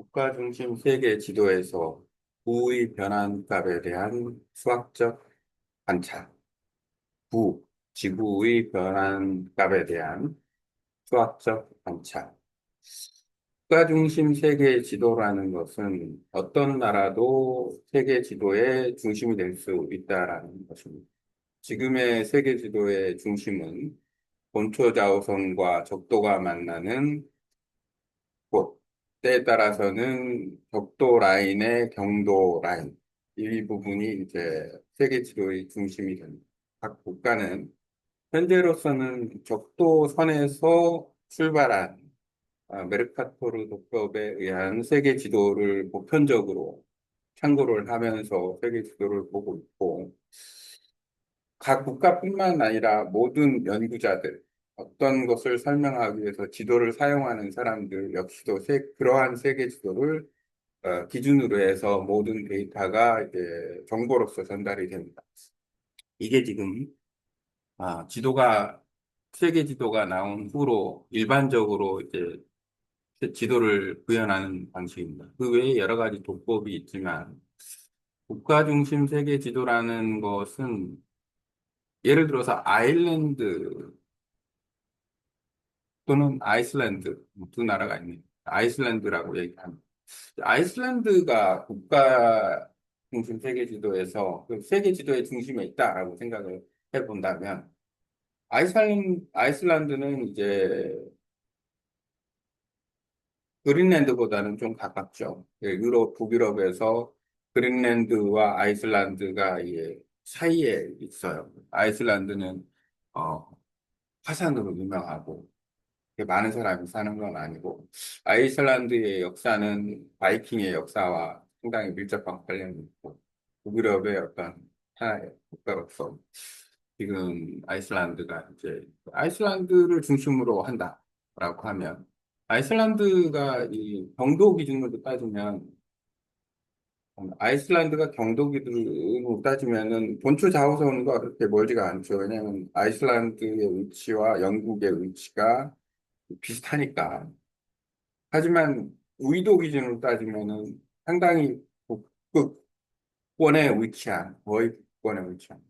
국가 중심 세계 지도에서 부의 변환값에 대한 수학적 관찰. 부, 지구의 변환값에 대한 수학적 관찰. 국가 중심 세계 지도라는 것은 어떤 나라도 세계 지도의 중심이 될 수 있다라는 것입니다. 지금의 세계 지도의 중심은 본초 자오선과 적도가 만나는 곳, 때에 따라서는 벽도 라인의 경도 라인, 이 부분이 이제 세계 지도의 중심이 됩니다. 각 국가는 현재로서는 적도선에서 출발한 메르카토르 도법에 의한 세계 지도를 보편적으로 참고를 하면서 세계 지도를 보고 있고, 각 국가뿐만 아니라 모든 연구자들, 어떤 것을 설명하기 위해서 지도를 사용하는 사람들 역시도 그러한 세계 지도를 기준으로 해서 모든 데이터가 이제 정보로서 전달이 됩니다. 이게 지금 세계 지도가 나온 후로 일반적으로 이제 지도를 구현하는 방식입니다. 그 외에 여러 가지 도법이 있지만 국가 중심 세계 지도라는 것은 예를 들어서 아일랜드 또는 아이슬란드 두 나라가 있네요. 아이슬란드라고 얘기합니다. 아이슬란드가 국가 중심 세계 지도에서 그 세계 지도의 중심에 있다라고 생각을 해본다면 아이슬란드는 이제 그린랜드보다는 좀 가깝죠. 예, 북유럽에서 그린랜드와 아이슬란드가 사이에 있어요. 아이슬란드는 어, 화산으로 유명하고 많은 사람이 사는 건 아니고, 아이슬란드의 역사는 바이킹의 역사와 상당히 밀접한 관련이 있고, 북유럽의 어떤 하나의 국가로서 지금 아이슬란드를 중심으로 한다라고 하면, 아이슬란드가 이 경도 기준으로 따지면, 아이슬란드가 경도 기준으로 따지면은 본초 자오선과 그렇게 멀지가 않죠. 왜냐하면 아이슬란드의 위치와 영국의 위치가 비슷하니까. 하지만 위도 기준으로 따지면은 상당히 북극권에 위치한, 거의 북극권에 위치한.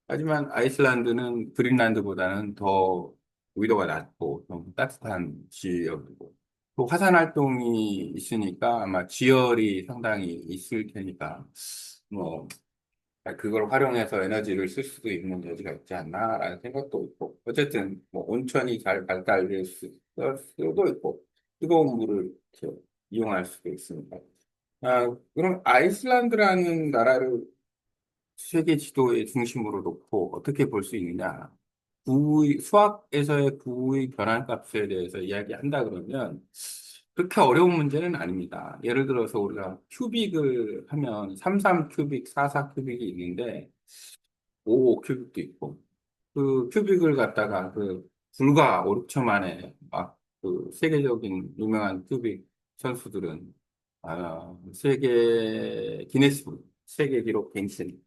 하지만 아이슬란드는 그린란드보다는 더 위도가 낮고 좀 따뜻한 지역이고 또 화산 활동이 있으니까 아마 지열이 상당히 있을 테니까 뭐 그걸 활용해서 에너지를 쓸 수도 있는 여지가 있지 않나라는 생각도 있고, 어쨌든 뭐 온천이 잘 발달될 수도 있고, 뜨거운 물을 이렇게 이용할 수도 있으니까. 그럼 아이슬란드라는 나라를 세계 지도의 중심으로 놓고 어떻게 볼 수 있느냐? 수학에서의 부의 변환값에 대해서 이야기한다 그러면 그렇게 어려운 문제는 아닙니다. 예를 들어서 우리가 큐빅을 하면 33 큐빅, 44 큐빅이 있는데 55 큐빅도 있고 그 큐빅을 갖다가 불과 5, 6초 만에 막 그 세계적인 유명한 큐빅 선수들은 기네스북 세계 기록 갱신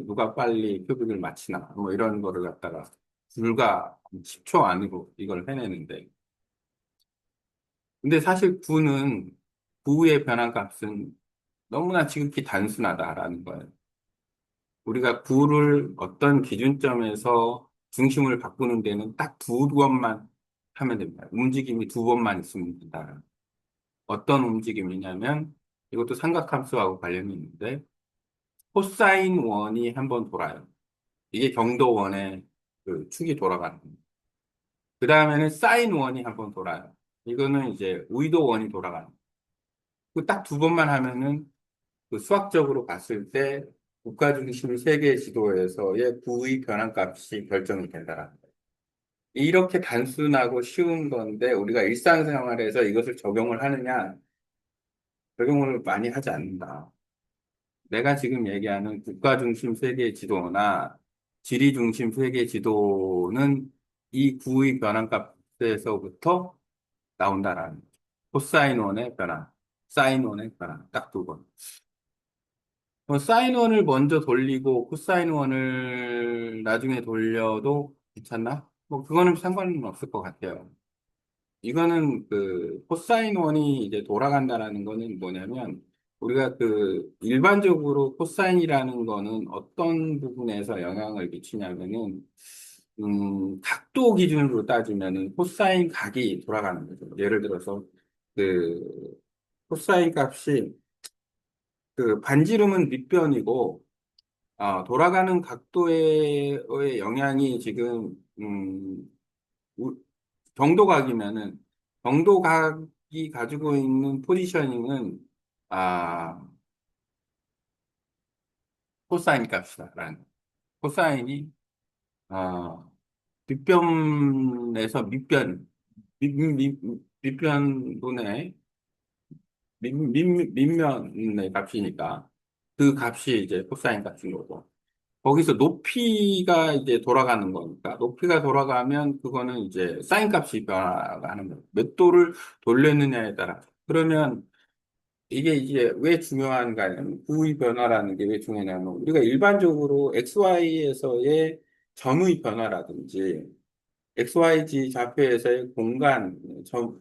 누가 빨리 큐빅을 맞히나 뭐 이런 거를 갖다가 불과 10초 안으로 이걸 해내는데, 근데 사실 구의 변환값은 너무나 지극히 단순하다라는 거예요. 우리가 구를 어떤 기준점에서 중심을 바꾸는 데는 딱 두 번만 하면 됩니다. 움직임이 두 번만 있으면 된다. 어떤 움직임이냐면 이것도 삼각함수하고 관련이 있는데 코사인 원이 한 번 돌아요. 이게 경도원의 그 축이 돌아가는 겁니다. 그 다음에는 사인 원이 한 번 돌아요. 이거는 이제 의도 원이 돌아가는 거예요. 그딱 두 번만 하면은 그 수학적으로 봤을 때 국가 중심 세계 지도에서의 부의 변환값이 결정이 된다라는 거예요. 이렇게 단순하고 쉬운 건데 우리가 일상생활에서 이것을 적용을 하느냐? 적용을 많이 하지 않는다. 내가 지금 얘기하는 국가 중심 세계 지도나 지리 중심 세계 지도는 이 구의 변환값에서부터 나온다라는 거죠. 코사인 원의 변화, 사인 원의 변화, 딱 두 번. 사인 원을 먼저 돌리고 코사인 원을 나중에 돌려도 괜찮나? 뭐 그거는 상관은 없을 것 같아요. 이거는 그 코사인 원이 이제 돌아간다라는 거는 뭐냐면 우리가 그 일반적으로 코사인이라는 거는 어떤 부분에서 영향을 미치냐면은 각도 기준으로 따지면은 코사인 각이 돌아가는 거죠. 예를 들어서 그 코사인 값이 그 반지름은 밑변이고 돌아가는 각도의 영향이 지금 우- 경도각이면은 경도각이 가지고 있는 포지셔닝은 아 코사인 값이다라는 코사인이 아 밑변에서 밑변분의 밑면의 값이니까 그 값이 이제 코사인 값인 거고 거기서 높이가 이제 돌아가는 거니까 높이가 돌아가면 그거는 이제 사인 값이 변화하는 거예요. 몇 도를 돌렸느냐에 따라 그러면 이게 이제 왜 중요한가는 부의 변화라는 게 왜 중요하냐면 우리가 일반적으로 XY에서의 점의 변화라든지 XYZ 좌표에서의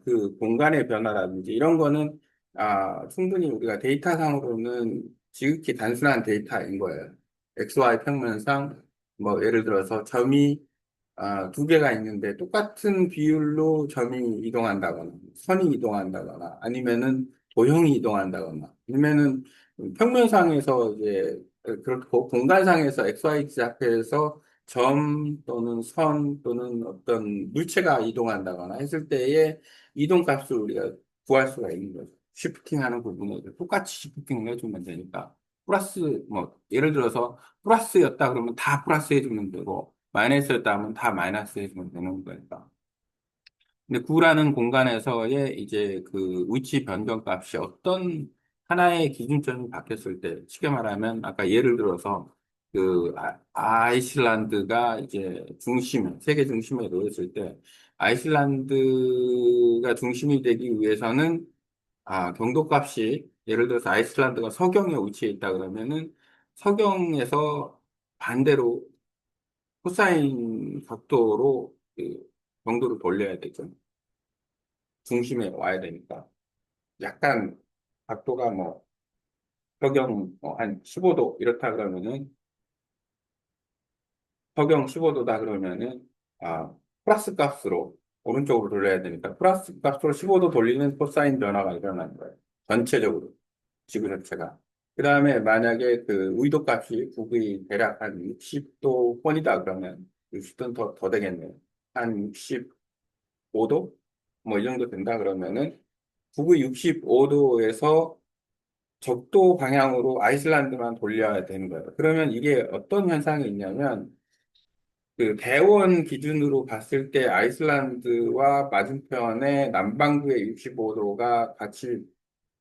그 공간의 변화라든지 이런 거는 충분히 우리가 데이터상으로는 지극히 단순한 데이터인 거예요. XY 평면상 뭐 예를 들어서 점이 두 개가 있는데 똑같은 비율로 점이 이동한다거나 선이 이동한다거나 아니면은 도형이 이동한다거나 아니면은 평면상에서 이제 그렇고 공간상에서 XY 좌표에서 점 또는 선 또는 어떤 물체가 이동한다거나 했을 때의 이동값을 우리가 구할 수가 있는 거죠. 시프팅 하는 부분에 똑같이 시프팅을 해주면 되니까. 플러스, 뭐, 예를 들어서 플러스였다 그러면 다 플러스 해주면 되고, 마이너스였다 하면 다 마이너스 해주면 되는 거니까. 근데 구라는 공간에서의 이제 그 위치 변경 값이 어떤 하나의 기준점이 바뀌었을 때, 쉽게 말하면 아까 예를 들어서 그 아이슬란드가 이제 세계 중심에 놓였을 때, 아이슬란드가 중심이 되기 위해서는 경도 값이 예를 들어서 아이슬란드가 서경에 위치해 있다 그러면은 서경에서 반대로 코사인 각도로 그 경도를 돌려야 되죠. 중심에 와야 되니까. 약간 각도가 뭐 서경 한 15도 이렇다 그러면은 서경 15도다 그러면은 아 플러스 값으로 오른쪽으로 돌려야 되니까 플러스 값으로 15도 돌리는 코사인 변화가 일어나는 거예요. 전체적으로 지구 전체가. 그 다음에 만약에 그 의도 값이 국의 대략 한 60도 폰이다 그러면 60도는 더 되겠네요. 한 65도? 뭐 이 정도 된다 그러면은 북의 65도에서 적도 방향으로 아이슬란드만 돌려야 되는 거예요. 그러면 이게 어떤 현상이 있냐면 그 대원 기준으로 봤을 때 아이슬란드와 맞은편의 남반구의 65도가 같이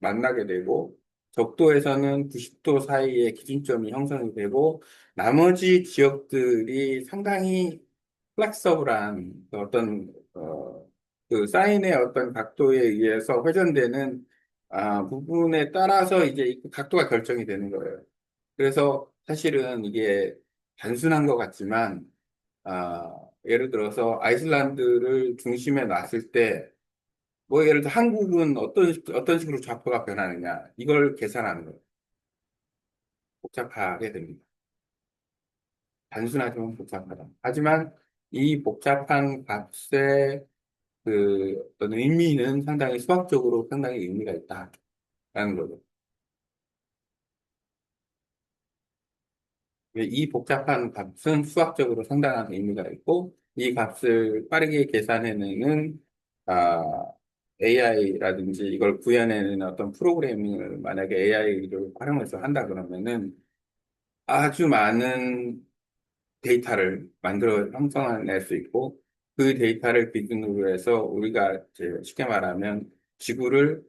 만나게 되고 적도에서는 90도 사이의 기준점이 형성이 되고 나머지 지역들이 상당히 플렉서블한 그 사인의 어떤 각도에 의해서 회전되는 부분에 따라서 이제 이 각도가 결정이 되는 거예요. 그래서 사실은 이게 단순한 것 같지만 예를 들어서 아이슬란드를 중심에 놨을 때 뭐 예를 들어 한국은 어떤 식으로 좌표가 변하느냐 이걸 계산하는 거예요. 복잡하게 됩니다. 단순하지만 복잡하다. 하지만 이 복잡한 값의 그 어떤 의미는 상당히 수학적으로 상당히 의미가 있다라는 거죠. 이 복잡한 값은 수학적으로 상당한 의미가 있고 이 값을 빠르게 계산해내는 AI라든지 이걸 구현해내는 어떤 프로그래밍을 만약에 AI를 활용해서 한다 그러면은 아주 많은 데이터를 만들어 형성해낼 수 있고 그 데이터를 기준으로 해서 우리가 이제 쉽게 말하면 지구를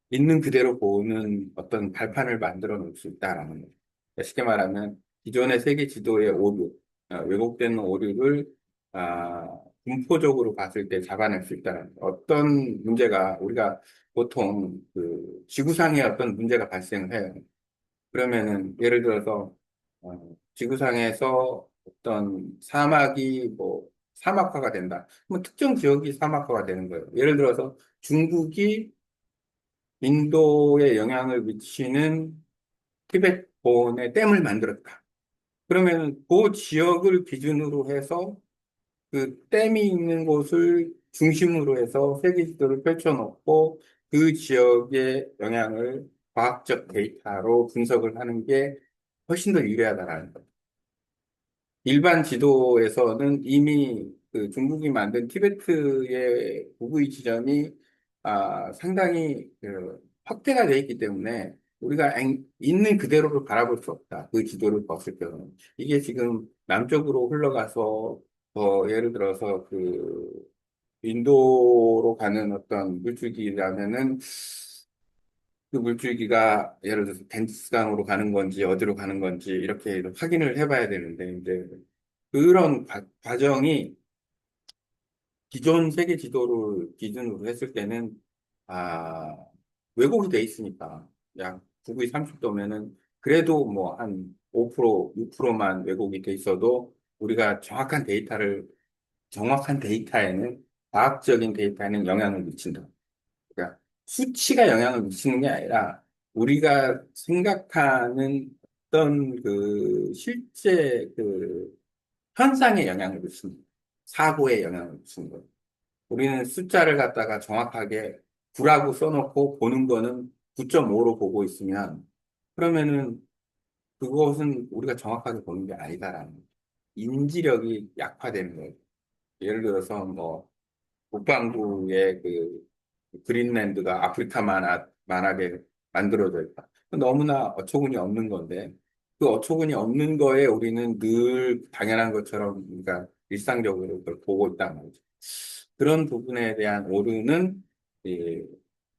있는 그대로 보는 어떤 발판을 만들어 놓을 수 있다라는 거죠. 그러니까 쉽게 말하면 기존의 세계 지도의 오류, 왜곡된 오류를 분포적으로 봤을 때 잡아낼 수 있다는 거죠. 어떤 문제가 우리가 보통 그 지구상에 어떤 문제가 발생을 해요. 그러면은 예를 들어서 지구상에서 어떤 사막이 뭐 사막화가 된다. 그러면 특정 지역이 사막화가 되는 거예요. 예를 들어서 중국이 인도에 영향을 미치는 티베트본에 댐을 만들었다. 그러면 그 지역을 기준으로 해서 그 댐이 있는 곳을 중심으로 해서 세계 지도를 펼쳐놓고 그 지역의 영향을 과학적 데이터로 분석을 하는 게 훨씬 더 유리하다라는 거죠. 일반 지도에서는 이미 그 중국이 만든 티베트의 북의 지점이 상당히 확대가 돼 있기 때문에 우리가 있는 그대로를 바라볼 수 없다. 그 지도를 봤을 때는. 이게 지금 남쪽으로 흘러가서 예를 들어서 그 인도로 가는 어떤 물줄기라면은 그 물줄기가 예를 들어서 겐지스강으로 가는 건지 어디로 가는 건지 이렇게 확인을 해봐야 되는데 이제 그런 과정이 기존 세계 지도를 기준으로 했을 때는 아 왜곡이 돼 있으니까 약 북위 30도면은 그래도 뭐 한 5%, 6%만 왜곡이 돼 있어도 우리가 정확한 데이터에는 과학적인 데이터에는 영향을 미친다. 그러니까 수치가 영향을 미치는 게 아니라 우리가 생각하는 어떤 그 실제 그 현상에 영향을 미치는 거예요. 사고에 영향을 미치는 거예요. 우리는 숫자를 갖다가 정확하게 9라고 써놓고 보는 거는 9.5로 보고 있으면 그러면은 그것은 우리가 정확하게 보는 게 아니다라는 거예요. 인지력이 약화되는 거예요. 예를 들어서 뭐 북반구의 그 그린랜드가 아프리카만하게 만들어져 있다. 너무나 어처구니 없는 건데 그 어처구니 없는 거에 우리는 늘 당연한 것처럼 우리가 일상적으로 그걸 보고 있단 말이죠. 그런 부분에 대한 오류는 이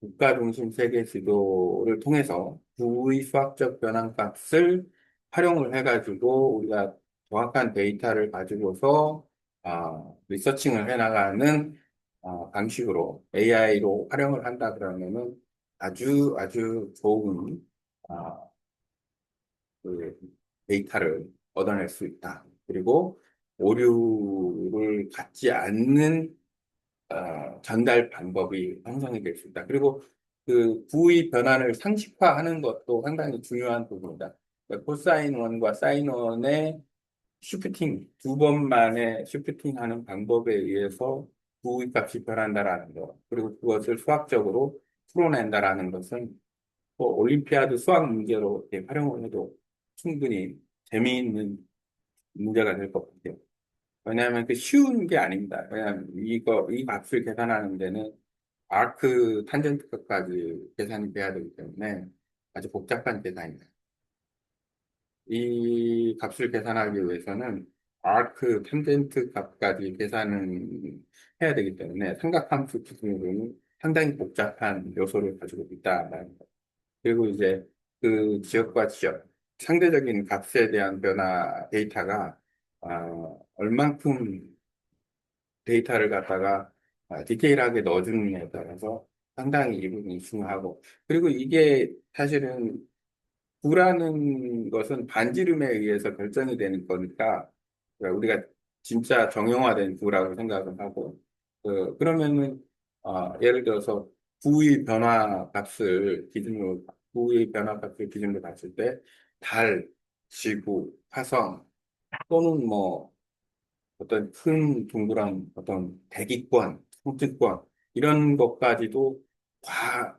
국가 중심 세계 지도를 통해서 부의 수학적 변환값을 활용을 해가지고 우리가 정확한 데이터를 가지고서 리서칭을 해나가는 방식으로 AI로 활용을 한다 그러면은 아주 아주 좋은 아, 그 데이터를 얻어낼 수 있다. 그리고 오류를 갖지 않는 전달 방법이 형성이 될 수 있다. 그리고 그 부의 변환을 상식화하는 것도 상당히 중요한 부분이다. 그러니까 코사인 원과 사인 원의 슈프팅, 두 번만에 슈프팅하는 방법에 의해서 부의 값이 변한다라는 것, 그리고 그것을 수학적으로 풀어낸다라는 것은 뭐 올림피아드 수학 문제로 이렇게 활용을 해도 충분히 재미있는 문제가 될 것 같아요. 왜냐하면 그 쉬운 게 아닙니다. 왜냐하면 이 값을 계산하는 데는 아크 탄젠트 값까지 계산이 돼야 되기 때문에 아주 복잡한 계산입니다. 이 값을 계산하기 위해서는 아크 탄젠트 값까지 계산을 해야 되기 때문에 삼각함수 기준으로는 상당히 복잡한 요소를 가지고 있다라는 것. 그리고 이제 그 지역과 지역, 상대적인 값에 대한 변화 데이터가 얼만큼 데이터를 갖다가 디테일하게 넣어주느냐에 따라서 상당히 이 부분이 중요하고 그리고 이게 사실은 부라는 것은 반지름에 의해서 결정이 되는 거니까 그러니까 우리가 진짜 정형화된 부라고 생각을 하고 그러면은 예를 들어서 부의 변화 값을 기준으로 부의 변화 값을 기준으로 봤을 때 달, 지구, 화성 또는 뭐 어떤 큰 둥그런 어떤 대기권, 통증권 이런 것까지도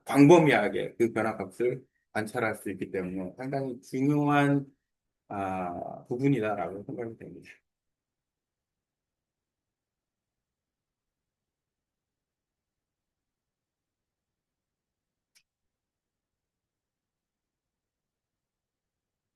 광범위하게 그 변화값을 관찰할 수 있기 때문에 상당히 중요한 부분이다라고 생각이 됩니다.